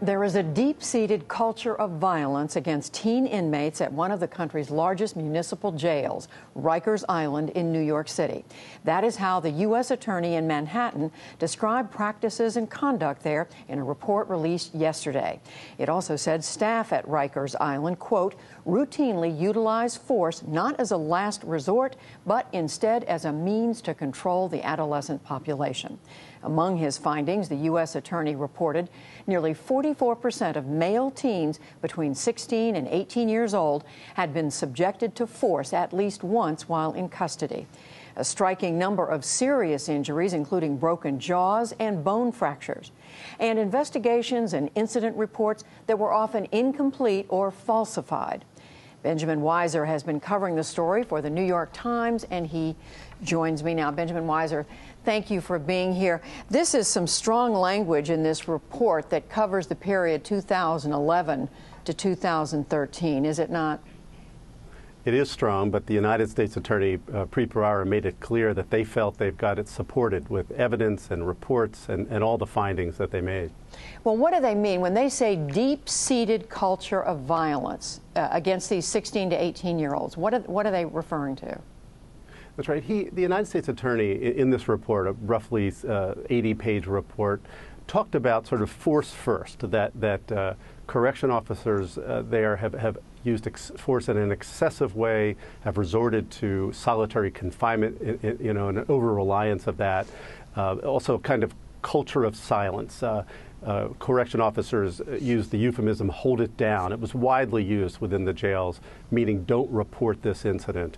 There is a deep-seated culture of violence against teen inmates at one of the country's largest municipal jails, Rikers Island in New York City. That is how the U.S. Attorney in Manhattan described practices and conduct there in a report released yesterday. It also said staff at Rikers Island, quote, routinely utilize force not as a last resort, but instead as a means to control the adolescent population. Among his findings, the U.S. Attorney reported nearly 44% of male teens between 16 and 18 years old had been subjected to force at least once while in custody. A striking number of serious injuries, including broken jaws and bone fractures, and investigations and incident reports that were often incomplete or falsified. Benjamin Weiser has been covering the story for the New York Times, and he joins me now. Benjamin Weiser, thank you for being here. This is some strong language in this report that covers the period 2011 to 2013, is it not? It is strong, but the United States Attorney, Preet Bharara, made it clear that they felt they've got it supported with evidence and reports and all the findings that they made. Well, what do they mean when they say deep-seated culture of violence against these 16 to 18-year-olds? What are they referring to? That's right. The United States Attorney, in this report, a roughly 80-page report, talked about sort of force first, that correction officers there have used force in an excessive way, have resorted to solitary confinement, and an over-reliance of that. Also, kind of culture of silence. Correction officers used the euphemism "hold it down." It was widely used within the jails, meaning don't report this incident.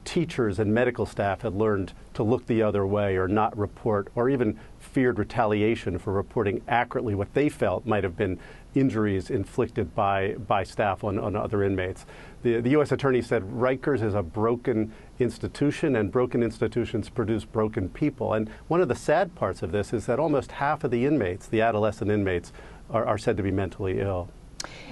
Teachers and medical staff had learned to look the other way or not report, or even feared retaliation for reporting accurately what they felt might have been injuries inflicted by staff on other inmates. The U.S. Attorney said Rikers is a broken institution, and broken institutions produce broken people. And one of the sad parts of this is that almost half of the inmates, the adolescent inmates, are said to be mentally ill.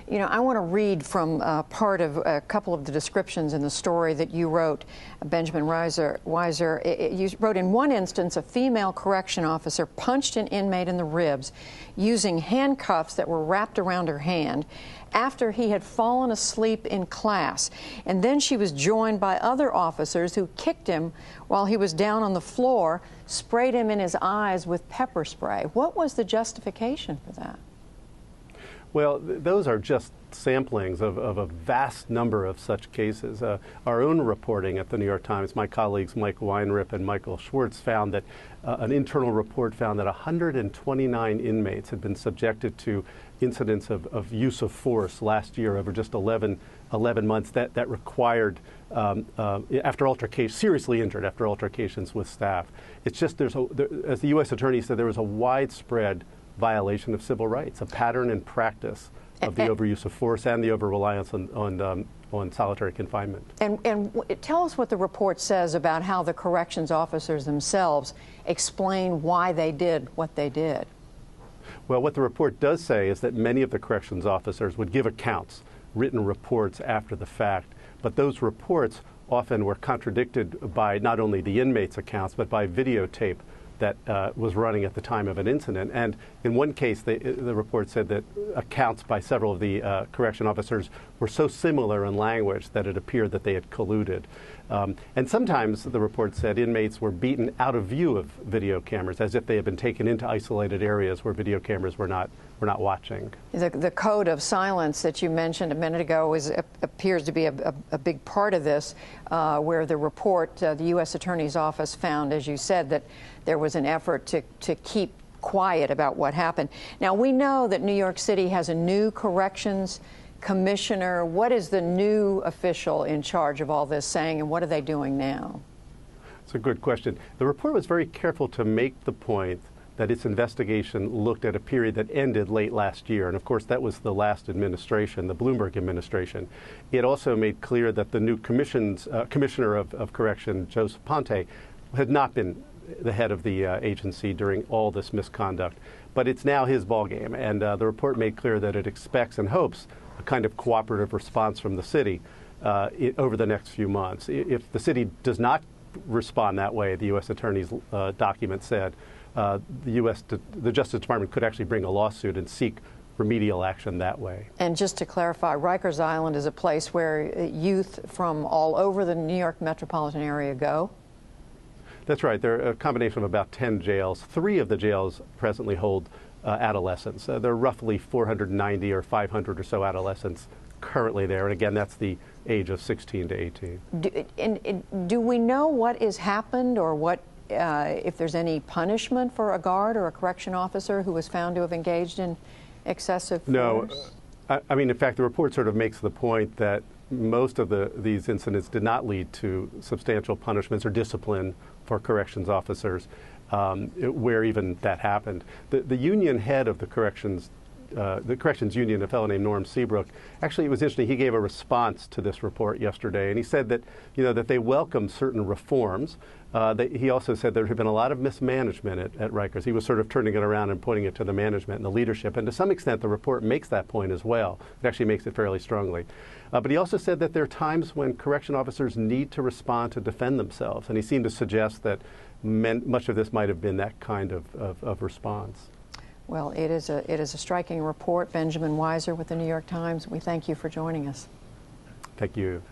You know, I want to read from part of a couple of the descriptions in the story that you wrote, Benjamin Weiser. You wrote, in one instance, a female correction officer punched an inmate in the ribs using handcuffs that were wrapped around her hand after he had fallen asleep in class. And then she was joined by other officers who kicked him while he was down on the floor, sprayed him in his eyes with pepper spray. What was the justification for that? Well, those are just samplings of a vast number of such cases. Our own reporting at the New York Times, my colleagues Mike Weinrip and Michael Schwartz found that an internal report found that 129 inmates had been subjected to incidents of use of force last year over just 11 months that required, after altercations, seriously injured after altercations with staff. It's just, as the U.S. Attorney said, there was a widespread violation of civil rights, a pattern and practice of the overuse of force and the over-reliance on solitary confinement. And tell us what the report says about how the corrections officers themselves explain why they did what they did. Well, what the report does say is that many of the corrections officers would give accounts, written reports after the fact, but those reports often were contradicted by not only the inmates' accounts, but by videotape that was running at the time of an incident. And in one case, the report said that accounts by several of the correction officers were so similar in language that it appeared that they had colluded. And sometimes, the report said, inmates were beaten out of view of video cameras, as if they had been taken into isolated areas where video cameras were not watching. The code of silence that you mentioned a minute ago appears to be a big part of this, where the report, the U.S. Attorney's Office found, as you said, that there was an effort to keep quiet about what happened. Now, we know that New York City has a new corrections commissioner. What is the new official in charge of all this saying, and what are they doing now? It's a good question. The report was very careful to make the point that its investigation looked at a period that ended late last year. And of course, that was the last administration, the Bloomberg administration. It also made clear that the new commissioner of correction, Joseph Ponte, had not been the head of the agency during all this misconduct. But it's now his ballgame. And the report made clear that it expects and hopes a kind of cooperative response from the city over the next few months. If the city does not respond that way, the U.S. Attorney's document said, the Justice Department could actually bring a lawsuit and seek remedial action that way. And just to clarify, Rikers Island is a place where youth from all over the New York metropolitan area go? That's right. There are a combination of about 10 jails. 3 of the jails presently hold adolescents. There are roughly 490 or 500 or so adolescents currently there. And again, that's the age of 16 to 18. Do we know what has happened, or what, if there's any punishment for a guard or a correction officer who was found to have engaged in excessive force? No. I mean, in fact, the report sort of makes the point that most of these incidents did not lead to substantial punishments or discipline for corrections officers, where even that happened. The union head of the corrections union, a fellow named Norm Seabrook, actually, it was interesting. He gave a response to this report yesterday, and he said that that they welcome certain reforms. He also said there had been a lot of mismanagement at Rikers. He was sort of turning it around and pointing it to the management and the leadership, and to some extent the report makes that point as well. It actually makes it fairly strongly. But he also said that there are times when correction officers need to respond to defend themselves, and he seemed to suggest that much of this might have been that kind of response. Well, it is a striking report. Benjamin Weiser with the New York Times, we thank you for joining us. Thank you.